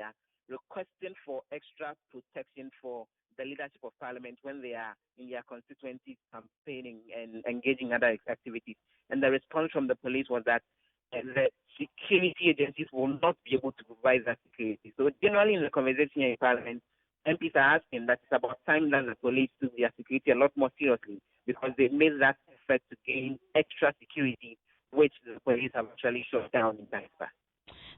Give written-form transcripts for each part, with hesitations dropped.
are requesting for extra protection for the leadership of parliament when they are in their constituencies campaigning and engaging other activities. And the response from the police was that the security agencies will not be able to provide that security. So generally in the conversation here in parliament, MPs are asking that it's about time that the police took their security a lot more seriously because they made that effort to gain extra security, which the police have actually shut down in times past.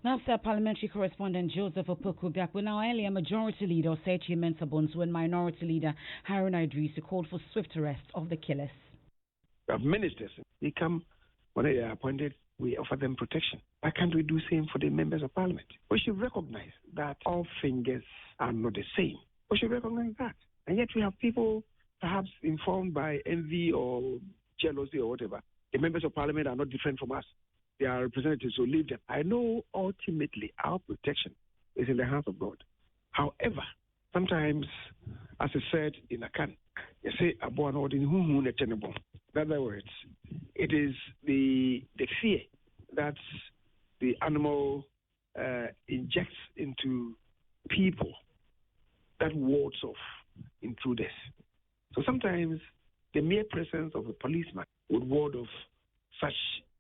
That's our parliamentary correspondent Joseph Opoku Gakpo. Now, earlier, Majority Leader Osechi Mensah-Bonsu and Minority Leader Haruna Idris called for swift arrest of the killers. Ministers, they come when they are appointed, we offer them protection. Why can't we do the same for the members of parliament? We should recognize that all fingers are not the same. We should recognize that. And yet we have people perhaps informed by envy or jealousy or whatever. The members of parliament are not different from us. They are representatives, so leave them. I know ultimately our protection is in the hands of God. However, sometimes, as I said in Akan, you say, in other words, it is the fear that the animal injects into people that wards off intruders. So sometimes the mere presence of a policeman would ward off such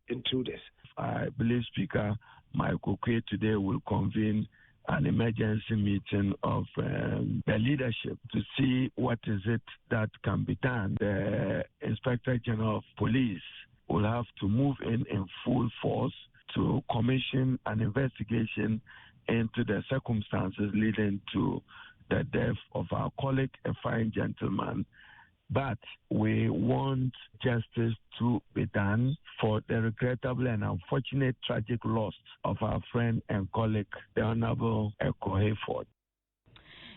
intruders. I believe Speaker Michael Kwe today will convene an emergency meeting of the leadership to see what is it that can be done. The Inspector General of Police will have to move in full force to commission an investigation into the circumstances leading to the death of our colleague, a fine gentleman. But we want justice to be done for the regrettable and unfortunate tragic loss of our friend and colleague, the Honorable Eko Hayford.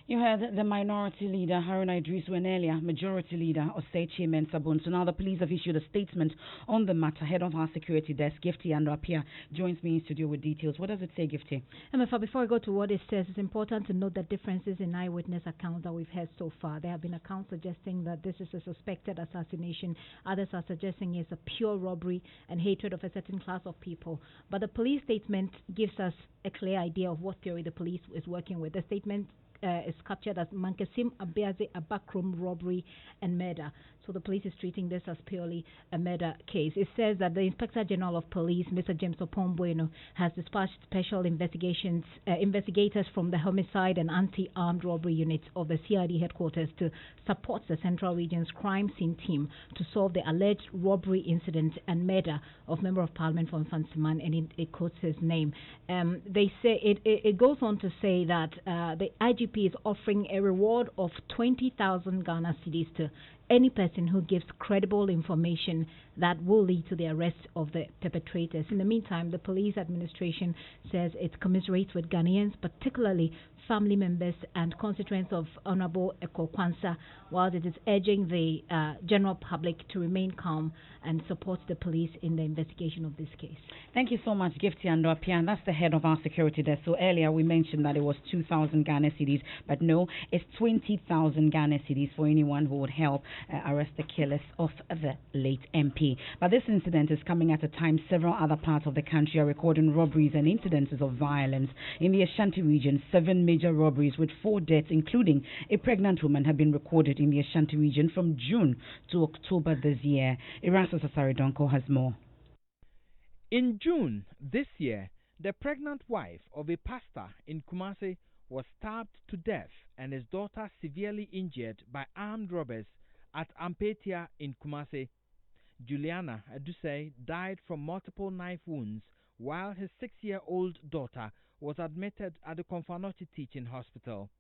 You heard the Minority Leader Haruna Idris and earlier Majority Leader Osechi Mensah-Bonsu. So now the police have issued a statement on the matter. Head of our security desk, Gifty Andwapia, joins me in studio with details. What does it say, Gifty? Emefa, before I go to what it says, it's important to note the differences in eyewitness accounts that we've heard so far. There have been accounts suggesting that this is a suspected assassination. Others are suggesting it's a pure robbery and hatred of a certain class of people. But the police statement gives us a clear idea of what theory the police is working with. The statement is captured as Mankesim Abeaze Abakrom robbery and murder. So the police is treating this as purely a murder case. It says that the Inspector General of Police, Mr. James Opombueno, has dispatched special investigators from the homicide and anti-armed robbery units of the CID headquarters to support the Central Region's crime scene team to solve the alleged robbery incident and murder of Member of Parliament for Infantsiman, and it quotes his name. They say it goes on to say that the IGP is offering a reward of 20,000 Ghana cedis to any person who gives credible information that will lead to the arrest of the perpetrators. In the meantime, the police administration says it commiserates with Ghanaians, particularly family members and constituents of Honorable Eko Kwansa, while it is urging the general public to remain calm and support the police in the investigation of this case. Thank you so much, Gifty Andwapia. That's the head of our security desk. So earlier we mentioned that it was 2,000 Ghana cedis, but no, it's 20,000 Ghana cedis for anyone who would help arrest the killers of the late MP. But this incident is coming at a time several other parts of the country are recording robberies and incidences of violence. In the Ashanti region, 7 major robberies with 4 deaths, including a pregnant woman, have been recorded in the Ashanti region from June to October this year. Erastus Asaridonko has more. In June this year, the pregnant wife of a pastor in Kumasi was stabbed to death and his daughter severely injured by armed robbers at Ampetia in Kumasi. Juliana Adusei died from multiple knife wounds while his 6-year-old daughter was admitted at the Konfanochi Teaching Hospital.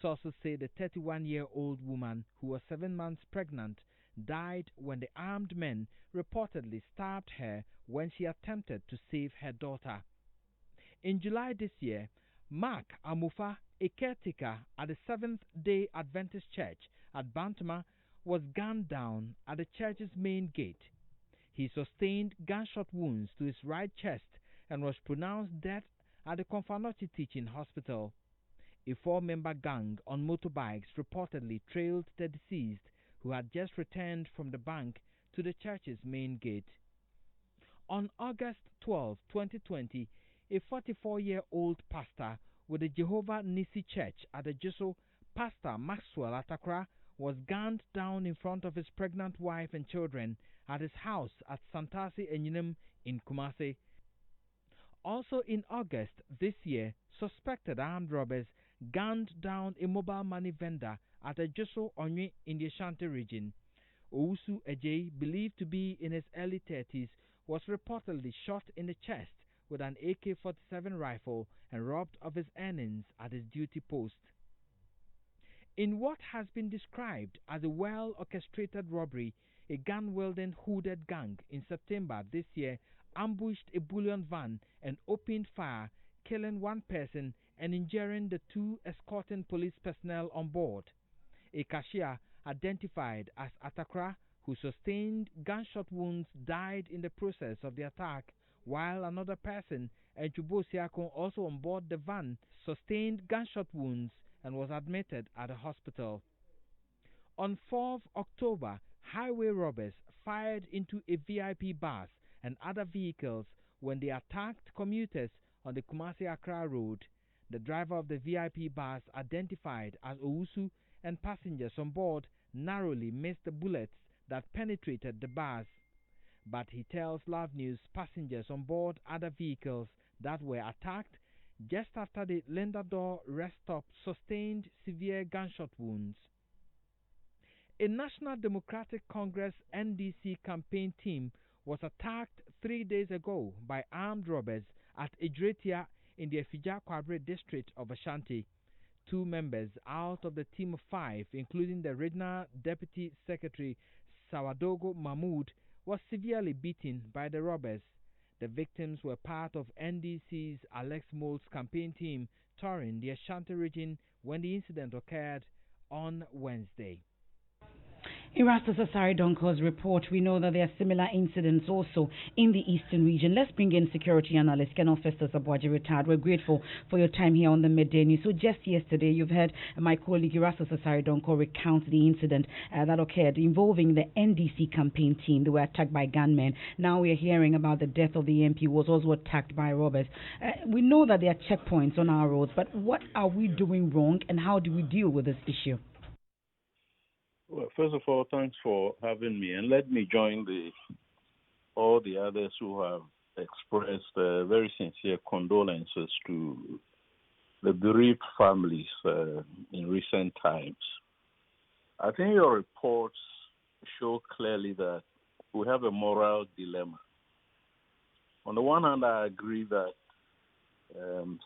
Sources say the 31-year-old woman, who was 7 months pregnant, died when the armed men reportedly stabbed her when she attempted to save her daughter. In July this year, Mark Amufa, a caretaker at the Seventh-day Adventist Church at Bantama, was gunned down at the church's main gate. He sustained gunshot wounds to his right chest and was pronounced dead at the Konfanochi Teaching Hospital. A 4-member gang on motorbikes reportedly trailed the deceased, who had just returned from the bank, to the church's main gate. On August 12, 2020, a 44-year-old pastor with the Jehovah Nissi Church at the Jeso, Pastor Maxwell Atakra was gunned down in front of his pregnant wife and children at his house at Santasi Enyinem in Kumasi. Also in August this year, suspected armed robbers gunned down a mobile money vendor at a Joso Onye in the Ashanti region. Owusu Ejei, believed to be in his early 30s, was reportedly shot in the chest with an AK-47 rifle and robbed of his earnings at his duty post. In what has been described as a well-orchestrated robbery, a gun-wielding hooded gang in September this year ambushed a bullion van and opened fire, killing one person and injuring the two escorting police personnel on board. A cashier identified as Atakra, who sustained gunshot wounds, died in the process of the attack, while another person, Enchubo Siakon, also on board the van, sustained gunshot wounds and was admitted at a hospital. On 4th October, highway robbers fired into a VIP bus and other vehicles when they attacked commuters on the Kumasi-Accra road. The driver of the VIP bus, identified as Owusu, and passengers on board narrowly missed the bullets that penetrated the bus. But he tells Love News passengers on board other vehicles that were attacked just after the Lindador rest stop sustained severe gunshot wounds. A National Democratic Congress NDC campaign team was attacked 3 days ago by armed robbers at Ejretia in the Efija Kwabre district of Ashanti. 2 members out of the team of 5, including the regional deputy secretary Sawadogo Mahmood, was severely beaten by the robbers. The victims were part of NDC's Alex Moulds campaign team touring the Ashanti region when the incident occurred on Wednesday. Erastus Asari Donko's report, we know that there are similar incidents also in the eastern region. Let's bring in security analyst Colonel Festus Abuaji, retired. We're grateful for your time here on the Midday News. So just yesterday, you've heard my colleague Erastus Asari Donko recount the incident that occurred involving the NDC campaign team. They were attacked by gunmen. Now we're hearing about the death of the MP, who was also attacked by robbers. We know that there are checkpoints on our roads, but what are we doing wrong and how do we deal with this issue? Well, first of all, thanks for having me, and let me join all the others who have expressed very sincere condolences to the bereaved families in recent times. I think your reports show clearly that we have a moral dilemma. On the one hand, I agree that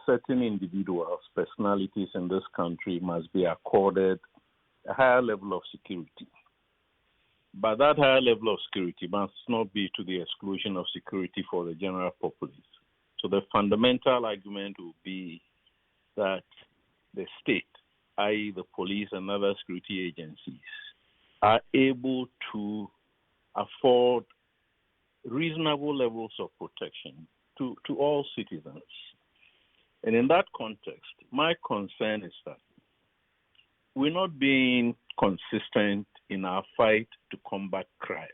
certain individuals, personalities in this country must be accorded a higher level of security. But that higher level of security must not be to the exclusion of security for the general populace. So the fundamental argument will be that the state, i.e. the police and other security agencies, are able to afford reasonable levels of protection to all citizens. And in that context, my concern is that we're not being consistent in our fight to combat crime.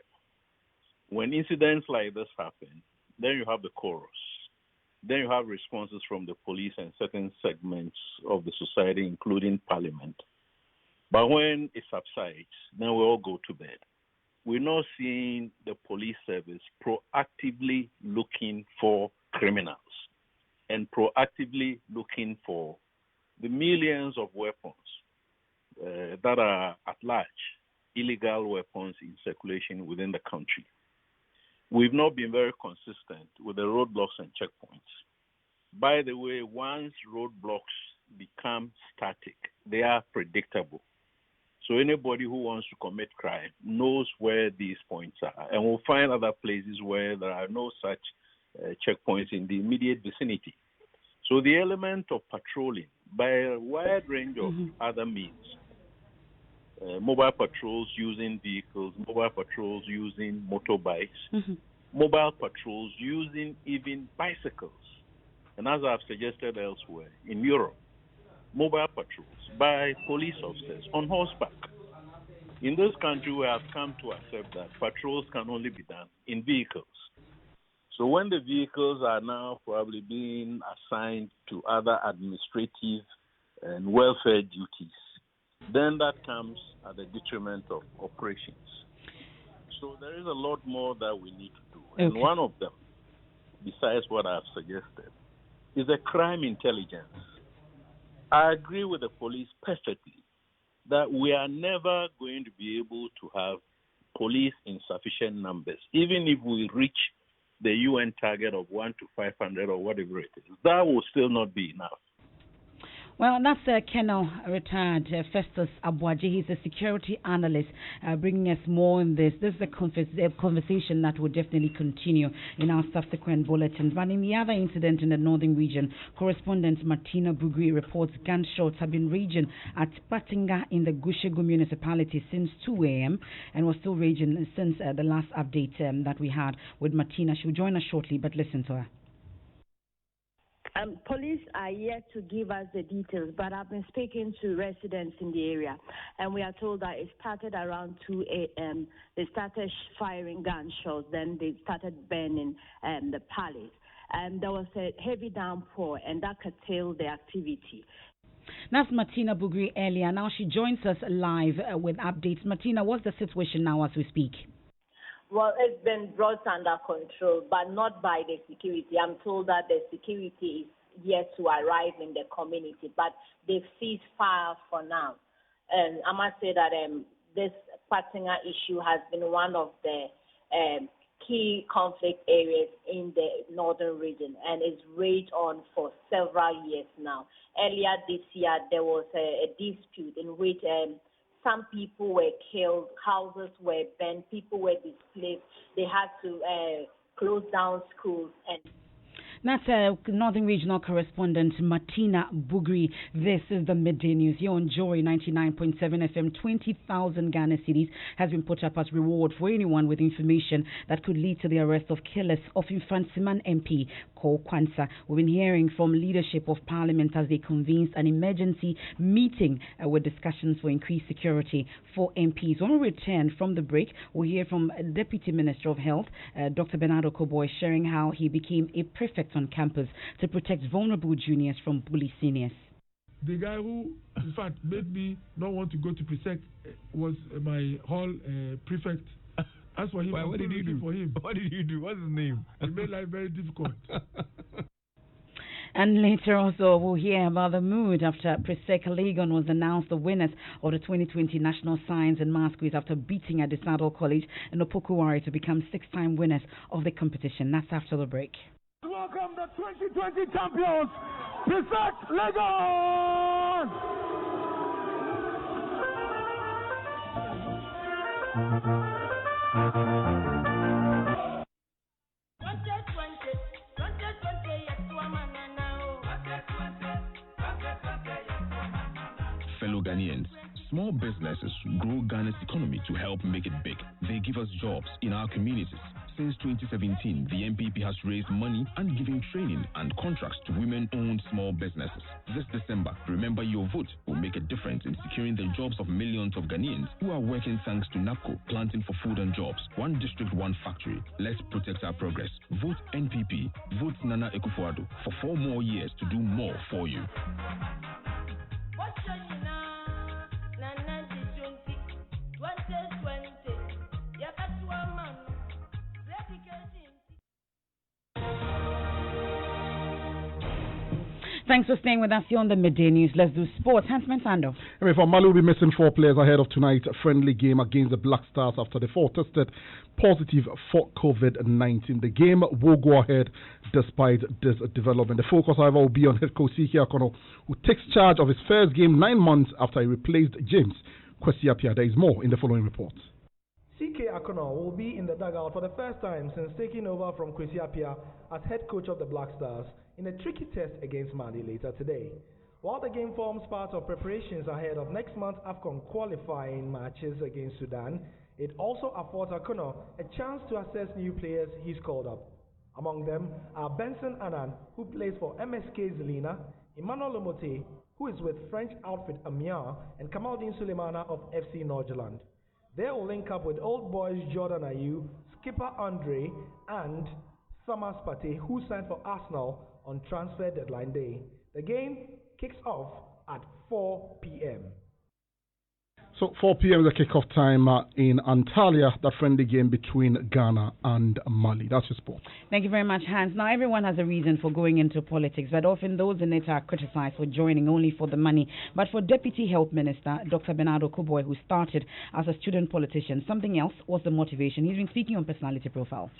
When incidents like this happen, then you have the chorus. Then you have responses from the police and certain segments of the society, including Parliament. But when it subsides, then we all go to bed. We're not seeing the police service proactively looking for criminals and proactively looking for the millions of weapons that are at large, illegal weapons in circulation within the country. We've not been very consistent with the roadblocks and checkpoints. By the way, once roadblocks become static, they are predictable. So anybody who wants to commit crime knows where these points are, and will find other places where there are no such checkpoints in the immediate vicinity. So the element of patrolling by a wide range of other means, mobile patrols using vehicles, mobile patrols using motorbikes, mobile patrols using even bicycles. And as I've suggested elsewhere, in Europe, mobile patrols by police officers on horseback. In this country, we have come to accept that patrols can only be done in vehicles. So when the vehicles are now probably being assigned to other administrative and welfare duties, then that comes at the detriment of operations. So there is a lot more that we need to do. And one of them, besides what I've suggested, is a crime intelligence. I agree with the police perfectly that we are never going to be able to have police in sufficient numbers, even if we reach the UN target of 1 to 500 or whatever it is. That will still not be enough. Well, that's Colonel retired Festus Abuaji. He's a security analyst, bringing us more on this. This is a conversation that will definitely continue in our subsequent bulletins. But in the other incident in the northern region, correspondent Martina Bugri reports gunshots have been raging at Patinga in the Gushegu municipality since 2 a.m. and was still raging since the last update that we had with Martina. She'll join us shortly, but listen to her. Police are yet to give us the details, but I've been speaking to residents in the area, and we are told that it started around 2 a.m. They started firing gunshots, then they started burning the palace. And there was a heavy downpour, and that curtailed the activity. That's Martina Bugri earlier. Now she joins us live with updates. Martina, what's the situation now as we speak? Well, it's been brought under control, but not by the security. I'm told that the security is yet to arrive in the community, but they've ceased fire for now. And I must say that this Patinga issue has been one of the key conflict areas in the northern region, and it's raged on for several years now. Earlier this year, there was a dispute in which some people were killed, houses were burnt, people were displaced. They had to close down schools. And that's Northern Regional Correspondent Martina Bugri. This is the Midday News here on Joy 99.7 FM. 20,000 Ghana cedis has been put up as reward for anyone with information that could lead to the arrest of killers of Infantsiman MP Ko Kwanza. We've been hearing from leadership of Parliament as they convened an emergency meeting with discussions for increased security for MPs. When we return from the break, we'll hear from Deputy Minister of Health, Dr. Bernardo Koboy, sharing how he became a prefect on campus to protect vulnerable juniors from bully seniors. The guy who, in fact, made me not want to go to prefect was my hall prefect. As for him, what did you do for him? What did you do? What's his name? He made life very difficult. And later also we'll hear about the mood after Priscilla Legon was announced the winners of the 2020 National Science and Maths Quiz after beating Adisado College and Opokuwari to become 6-time winners of the competition. That's after the break. Welcome the 2020 champions, Priscilla Legon! Fellow Ghanaians, small businesses grow Ghana's economy to help make it big. They give us jobs in our communities. Since 2017, the MPP has raised money and given training and contracts to women-owned small businesses. This December, remember your vote will make a difference in securing the jobs of millions of Ghanaians who are working thanks to NAPCO, Planting for Food and Jobs. One district, one factory. Let's protect our progress. Vote NPP. Vote Nana Akufo-Addo for 4 more years to do more for you. Thanks for staying with us here on the Midday News. Let's do sports. Hans-Man Sando. Emefa Apawu will be missing 4 players ahead of tonight's friendly game against the Black Stars after the 4 tested positive for COVID-19. The game will go ahead despite this development. The focus, however, will be on head coach C.K. Akono, who takes charge of his first game 9 months after he replaced James Kwesi Appiah. There is more in the following report. C.K. Akono will be in the dugout for the first time since taking over from Kwesi Appiah as head coach of the Black Stars in a tricky test against Mali later today. While the game forms part of preparations ahead of next month's AFCON qualifying matches against Sudan, it also affords Akono a chance to assess new players he's called up. Among them are Benson Annan, who plays for MSK Zelina, Emmanuel Lomote, who is with French outfit Amiens, and Kamaldeen Sulemana of FC Nordjylland. They will link up with old boys Jordan Ayew, skipper Andre, and Thomas Partey, who signed for Arsenal on transfer deadline day. The game kicks off at 4 p.m. So 4 p.m. is the kickoff time in Antalya, the friendly game between Ghana and Mali. That's your sport. Thank you very much, Hans. Now, everyone has a reason for going into politics, but often those in it are criticized for joining only for the money. But for Deputy Health Minister Dr. Bernardo Koboy, who started as a student politician, something else was the motivation. He's been speaking on Personality Profile.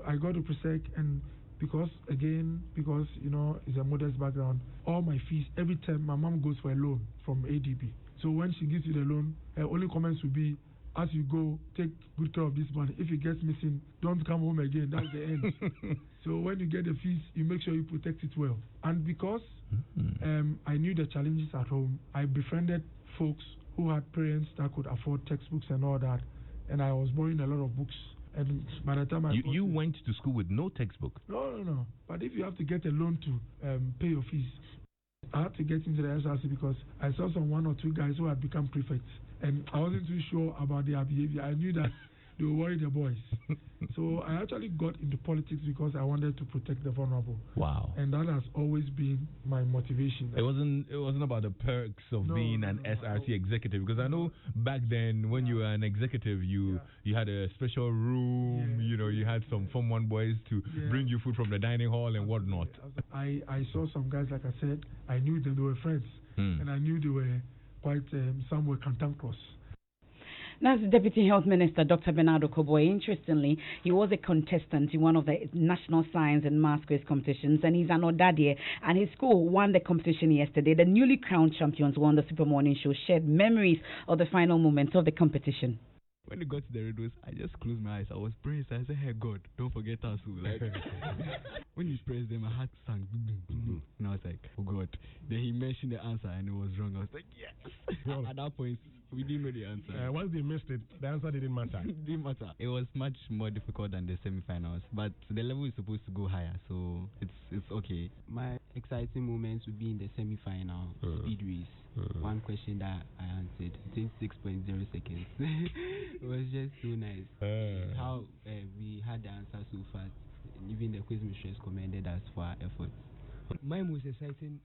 I got to Presec, and because it's a modest background, all my fees, every time my mom goes for a loan from ADB. So when she gives you the loan, her only comments will be, as you go, take good care of this money. If it gets missing, don't come home again. That's the end. So when you get the fees, you make sure you protect it well. And because I knew the challenges at home, I befriended folks who had parents that could afford textbooks and all that. And I was borrowing a lot of books. And by the time you went to school with no textbook? No. But if you have to get a loan to pay your fees, I had to get into the SRC because I saw one or two guys who had become prefects, and I wasn't too sure about their behavior. I knew that they were worried the boys. So I actually got into politics because I wanted to protect the vulnerable. Wow. And that has always been my motivation. It wasn't about the perks of being an SRC executive, because I know back then when you were an executive, you had a special room, you had some Form 1 boys to bring you food from the dining hall and whatnot. I saw some guys, like I said, I knew them, they were friends, and I knew they were quite, some were cantankerous. That's Deputy Health Minister Dr. Bernardo Koboy. Interestingly, he was a contestant in one of the National Science and Maths Quiz competitions, and he's an Odadie, and his school won the competition yesterday. The newly crowned champions won the Super Morning Show, shared memories of the final moments of the competition. When it got to the riddles, I just closed my eyes. I was praying. I said, "Hey God, don't forget us." Like when he pressed them, my heart sank. And I was like, "Oh God." Then he mentioned the answer and it was wrong. I was like, "Yes." At that point, we didn't know the answer. Once they missed it, the answer didn't matter. It didn't matter. It was much more difficult than the semi-finals, but the level is supposed to go higher, so it's okay. My exciting moments would be in the semi-final speed race. One question that I answered, 26.0 seconds. It was just so nice. How we had the answer so fast. Even the quiz mistress commended us for our efforts. My most exciting.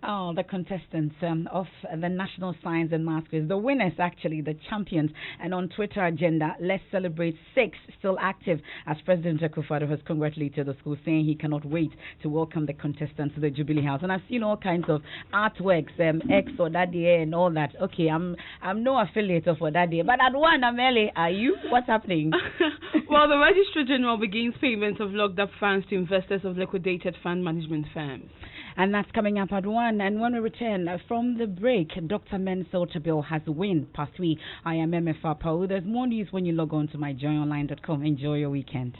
Oh, the contestants of the National Science and Maths Quiz, the winners actually, the champions. And on Twitter agenda, let's celebrate 6 still active, as President Akufo-Addo has congratulated the school, saying he cannot wait to welcome the contestants to the Jubilee House. And I've seen all kinds of artworks, X or Daddy and all that. Okay, I'm no affiliate of Daddy, but at one, Amele, are you? What's happening? Well, the Registrar General begins payment of locked up funds to investors of liquidated fund management firms. And that's coming up at 1. And when we return from the break, Dr. Mensel Tabil has win part 3. I am Emefa Apawu. There's more news when you log on to myjoyonline.com. Enjoy your weekend.